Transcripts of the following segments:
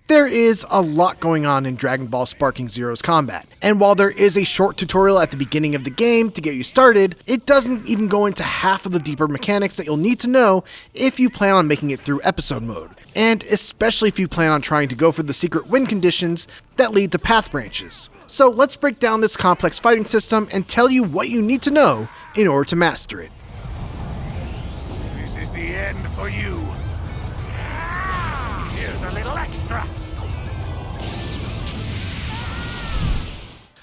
There is a lot going on in Dragon Ball Sparking Zero's combat, and while there is a short tutorial at the beginning of the game to get you started, it doesn't even go into half of the deeper mechanics that you'll need to know if you plan on making it through episode mode, and especially if you plan on trying to go for the secret win conditions that lead to path branches. So let's break down this complex fighting system and tell you what you need to know in order to master it. This is the end for you. Here's a little extra.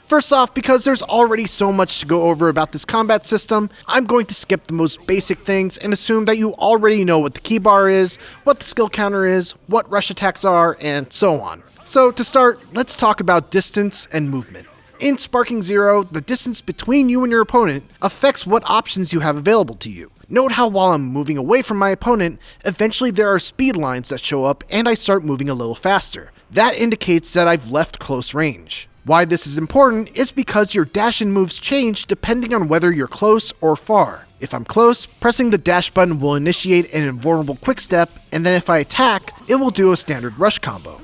First off, because there's already so much to go over about this combat system, I'm going to skip the most basic things and assume that you already know what the key bar is, what the skill counter is, what rush attacks are, and so on. So to start, let's talk about distance and movement. In Sparking Zero, the distance between you and your opponent affects what options you have available to you. Note how while I'm moving away from my opponent, eventually there are speed lines that show up and I start moving a little faster. That indicates that I've left close range. Why this is important is because your dash and moves change depending on whether you're close or far. If I'm close, pressing the dash button will initiate an invulnerable quick step, and then if I attack, it will do a standard rush combo.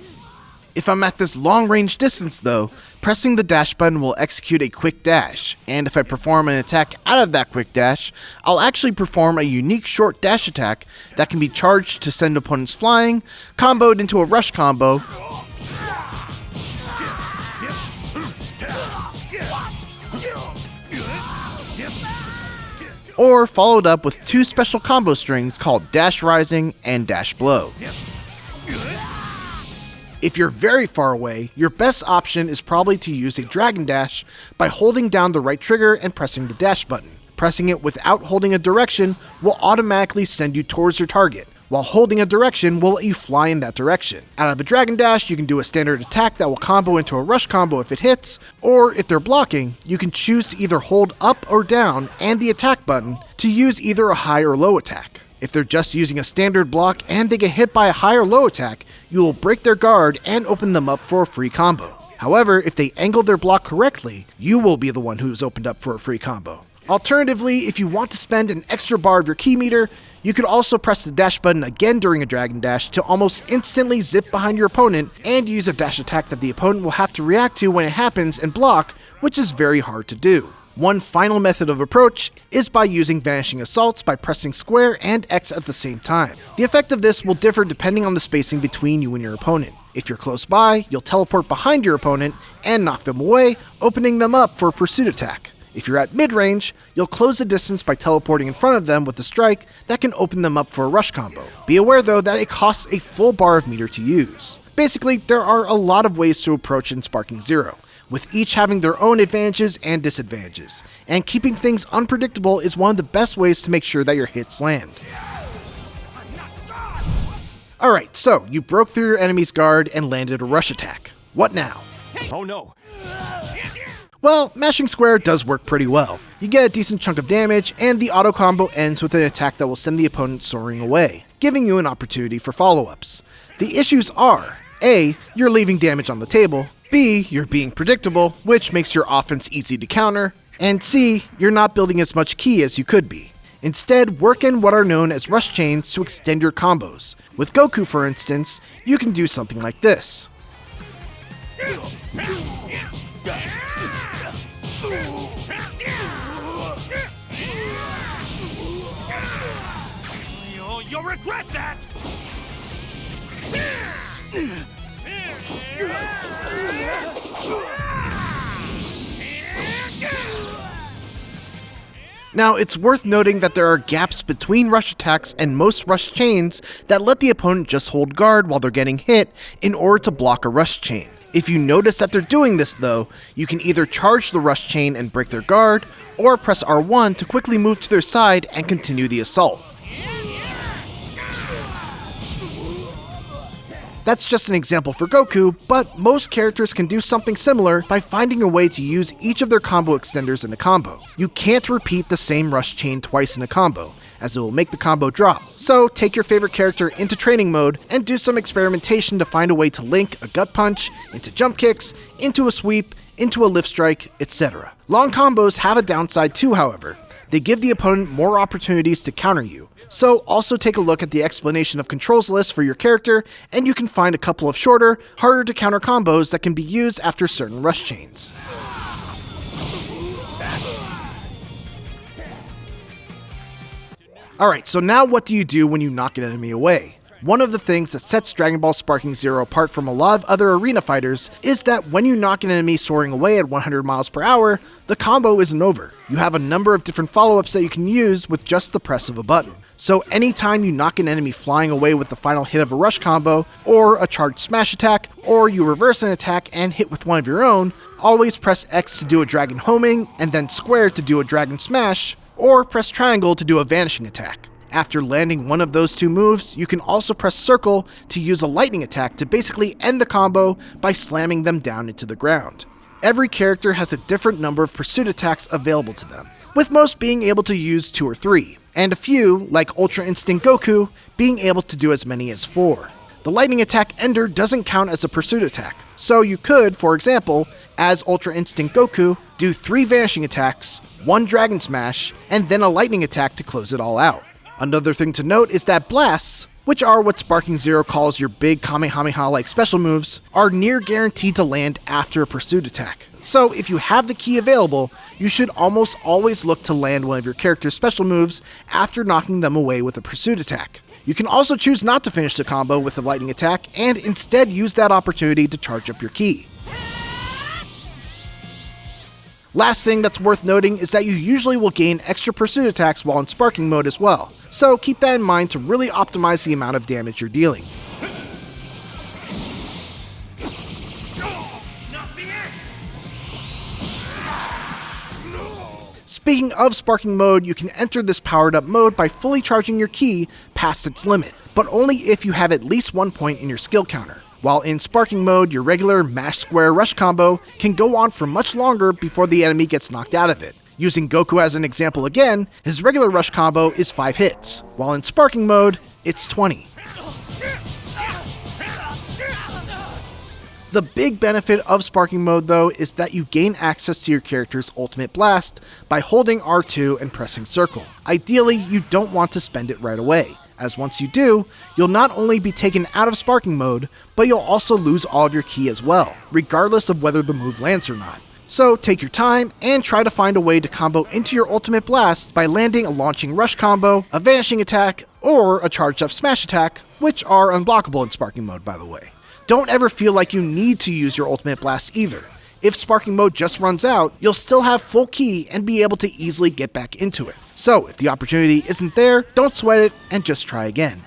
If I'm at this long range distance though, pressing the dash button will execute a quick dash, and if I perform an attack out of that quick dash, I'll actually perform a unique short dash attack that can be charged to send opponents flying, comboed into a rush combo, or followed up with two special combo strings called Dash Rising and Dash Blow. If you're very far away, your best option is probably to use a Dragon Dash by holding down the right trigger and pressing the dash button. Pressing it without holding a direction will automatically send you towards your target, while holding a direction will let you fly in that direction. Out of a Dragon Dash, you can do a standard attack that will combo into a rush combo if it hits, or if they're blocking, you can choose to either hold up or down and the attack button to use either a high or low attack. If they're just using a standard block and they get hit by a high or low attack, you will break their guard and open them up for a free combo. However, if they angle their block correctly, you will be the one who's opened up for a free combo. Alternatively, if you want to spend an extra bar of your key meter, you could also press the dash button again during a Dragon Dash to almost instantly zip behind your opponent and use a dash attack that the opponent will have to react to when it happens and block, which is very hard to do. One final method of approach is by using Vanishing Assaults by pressing square and X at the same time. The effect of this will differ depending on the spacing between you and your opponent. If you're close by, you'll teleport behind your opponent and knock them away, opening them up for a pursuit attack. If you're at mid-range, you'll close the distance by teleporting in front of them with a strike that can open them up for a rush combo. Be aware though that it costs a full bar of meter to use. Basically, there are a lot of ways to approach in Sparking Zero, with each having their own advantages and disadvantages, and keeping things unpredictable is one of the best ways to make sure that your hits land. Alright, so you broke through your enemy's guard and landed a rush attack. What now? Oh no. Well, mashing square does work pretty well. You get a decent chunk of damage, and the auto combo ends with an attack that will send the opponent soaring away, giving you an opportunity for follow-ups. The issues are, A, you're leaving damage on the table, B, you're being predictable, which makes your offense easy to counter, and C, you're not building as much ki as you could be. Instead, work in what are known as rush chains to extend your combos. With Goku, for instance, you can do something like this. You'll regret that! Now, it's worth noting that there are gaps between rush attacks and most rush chains that let the opponent just hold guard while they're getting hit in order to block a rush chain. If you notice that they're doing this though, you can either charge the rush chain and break their guard, or press R1 to quickly move to their side and continue the assault. That's just an example for Goku, but most characters can do something similar by finding a way to use each of their combo extenders in a combo. You can't repeat the same rush chain twice in a combo, as it will make the combo drop. So take your favorite character into training mode and do some experimentation to find a way to link a gut punch into jump kicks, into a sweep, into a lift strike, etc. Long combos have a downside too, however. They give the opponent more opportunities to counter you. So also take a look at the explanation of controls list for your character, and you can find a couple of shorter, harder to counter combos that can be used after certain rush chains. Alright, so now what do you do when you knock an enemy away? One of the things that sets Dragon Ball Sparking Zero apart from a lot of other arena fighters is that when you knock an enemy soaring away at 100 miles per hour, the combo isn't over. You have a number of different follow-ups that you can use with just the press of a button. So anytime you knock an enemy flying away with the final hit of a rush combo, or a charged smash attack, or you reverse an attack and hit with one of your own, always press X to do a dragon homing, and then square to do a dragon smash, or press triangle to do a vanishing attack. After landing one of those two moves, you can also press circle to use a lightning attack to basically end the combo by slamming them down into the ground. Every character has a different number of pursuit attacks available to them, with most being able to use 2 or 3, and a few, like Ultra Instinct Goku, being able to do as many as 4. The lightning attack ender doesn't count as a pursuit attack, so you could, for example, as Ultra Instinct Goku, do 3 vanishing attacks, 1 dragon smash, and then a lightning attack to close it all out. Another thing to note is that blasts, which are what Sparking Zero calls your big Kamehameha-like special moves, are near guaranteed to land after a pursuit attack. So if you have the key available, you should almost always look to land one of your character's special moves after knocking them away with a pursuit attack. You can also choose not to finish the combo with a lightning attack and instead use that opportunity to charge up your ki. Last thing that's worth noting is that you usually will gain extra pursuit attacks while in sparking mode as well, so keep that in mind to really optimize the amount of damage you're dealing. Speaking of sparking mode, you can enter this powered up mode by fully charging your ki past its limit, but only if you have at least 1 point in your skill counter. While in sparking mode, your regular mash square rush combo can go on for much longer before the enemy gets knocked out of it. Using Goku as an example again, his regular rush combo is 5 hits, while in sparking mode, it's 20. The big benefit of sparking mode though is that you gain access to your character's ultimate blast by holding R2 and pressing circle. Ideally, you don't want to spend it right away, as once you do, you'll not only be taken out of sparking mode, but you'll also lose all of your ki as well, regardless of whether the move lands or not. So take your time and try to find a way to combo into your ultimate blast by landing a launching rush combo, a vanishing attack, or a charged up smash attack, which are unblockable in sparking mode by the way. Don't ever feel like you need to use your ultimate blast either. If sparking mode just runs out, you'll still have full ki and be able to easily get back into it. So if the opportunity isn't there, don't sweat it and just try again.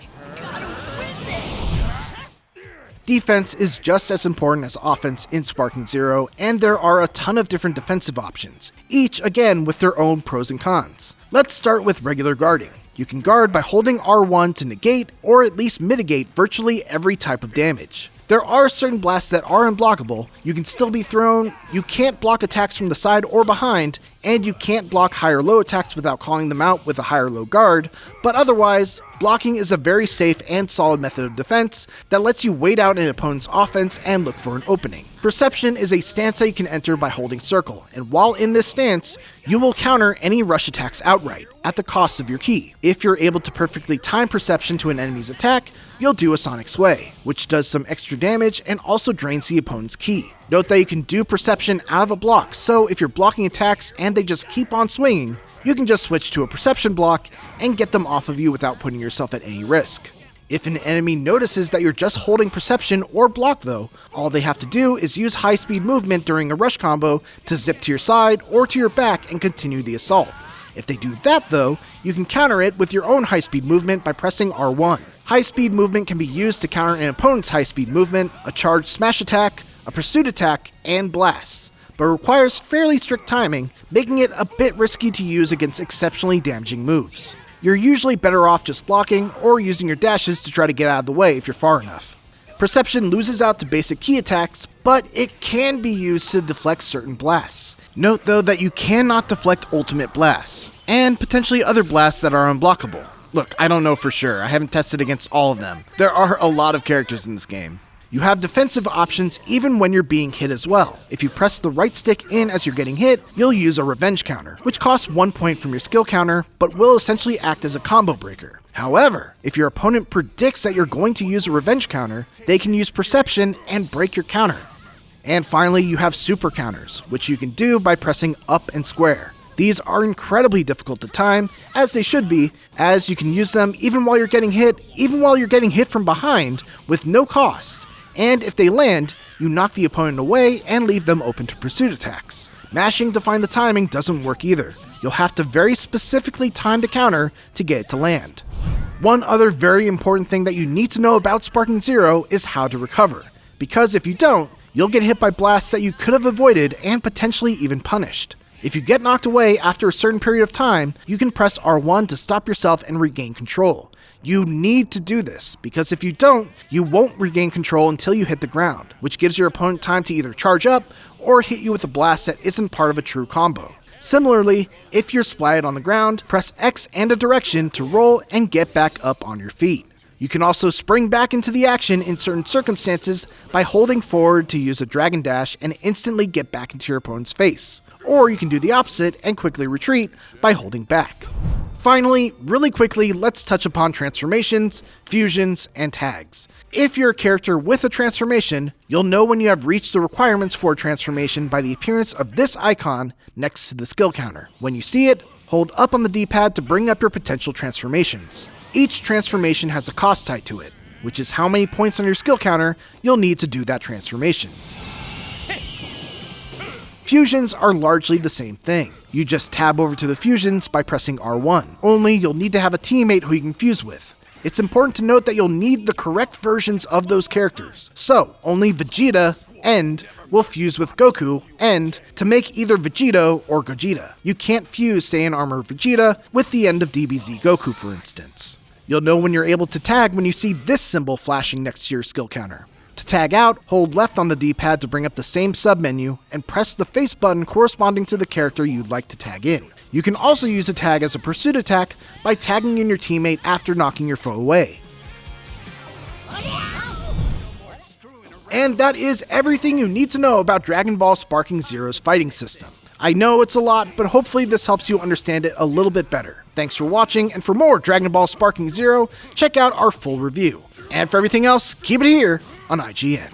Defense is just as important as offense in Sparking Zero, and there are a ton of different defensive options, each again with their own pros and cons. Let's start with regular guarding. You can guard by holding R1 to negate or at least mitigate virtually every type of damage. There are certain blasts that are unblockable, you can still be thrown, you can't block attacks from the side or behind, and you can't block high or low attacks without calling them out with a high or low guard, but otherwise, blocking is a very safe and solid method of defense that lets you wait out an opponent's offense and look for an opening. Perception is a stance that you can enter by holding circle, and while in this stance, you will counter any rush attacks outright, at the cost of your ki. If you're able to perfectly time Perception to an enemy's attack, you'll do a Sonic Sway, which does some extra damage and also drains the opponent's ki. Note that you can do Perception out of a block, so if you're blocking attacks and they just keep on swinging, you can just switch to a Perception block and get them off of you without putting yourself at any risk. If an enemy notices that you're just holding Perception or block though, all they have to do is use high speed movement during a rush combo to zip to your side or to your back and continue the assault. If they do that though, you can counter it with your own high speed movement by pressing R1. High speed movement can be used to counter an opponent's high speed movement, a charged smash attack, a pursuit attack, and blasts, but requires fairly strict timing, making it a bit risky to use against exceptionally damaging moves. You're usually better off just blocking or using your dashes to try to get out of the way if you're far enough. Perception loses out to basic ki attacks, but it can be used to deflect certain blasts. Note though that you cannot deflect ultimate blasts, and potentially other blasts that are unblockable. Look, I don't know for sure, I haven't tested against all of them. There are a lot of characters in this game. You have defensive options even when you're being hit as well. If you press the right stick in as you're getting hit, you'll use a revenge counter, which costs 1 point from your skill counter, but will essentially act as a combo breaker. However, if your opponent predicts that you're going to use a revenge counter, they can use perception and break your counter. And finally, you have super counters, which you can do by pressing up and square. These are incredibly difficult to time, as they should be, as you can use them even while you're getting hit from behind with no cost. And if they land, you knock the opponent away and leave them open to pursuit attacks. Mashing to find the timing doesn't work either. You'll have to very specifically time the counter to get it to land. One other very important thing that you need to know about Sparking Zero is how to recover, because if you don't, you'll get hit by blasts that you could have avoided and potentially even punished. If you get knocked away after a certain period of time, you can press R1 to stop yourself and regain control. You need to do this, because if you don't, you won't regain control until you hit the ground, which gives your opponent time to either charge up or hit you with a blast that isn't part of a true combo. Similarly, if you're splatted on the ground, press X and a direction to roll and get back up on your feet. You can also spring back into the action in certain circumstances by holding forward to use a Dragon Dash and instantly get back into your opponent's face. Or you can do the opposite and quickly retreat by holding back. Finally, really quickly, let's touch upon transformations, fusions, and tags. If you're a character with a transformation, you'll know when you have reached the requirements for a transformation by the appearance of this icon next to the skill counter. When you see it, hold up on the D-pad to bring up your potential transformations. Each transformation has a cost tied to it, which is how many points on your skill counter you'll need to do that transformation. Fusions are largely the same thing. You just tab over to the fusions by pressing R1, only you'll need to have a teammate who you can fuse with. It's important to note that you'll need the correct versions of those characters, so only Vegeta, End, will fuse with Goku, End, to make either Vegito or Gogeta. You can't fuse Saiyan Armor Vegeta with the end of DBZ Goku, for instance. You'll know when you're able to tag when you see this symbol flashing next to your skill counter. To tag out, hold left on the D-pad to bring up the same submenu, and press the face button corresponding to the character you'd like to tag in. You can also use a tag as a pursuit attack by tagging in your teammate after knocking your foe away. And that is everything you need to know about Dragon Ball Sparking Zero's fighting system. I know it's a lot, but hopefully this helps you understand it a little bit better. Thanks for watching, and for more Dragon Ball Sparking Zero, check out our full review. And for everything else, keep it here on IGN.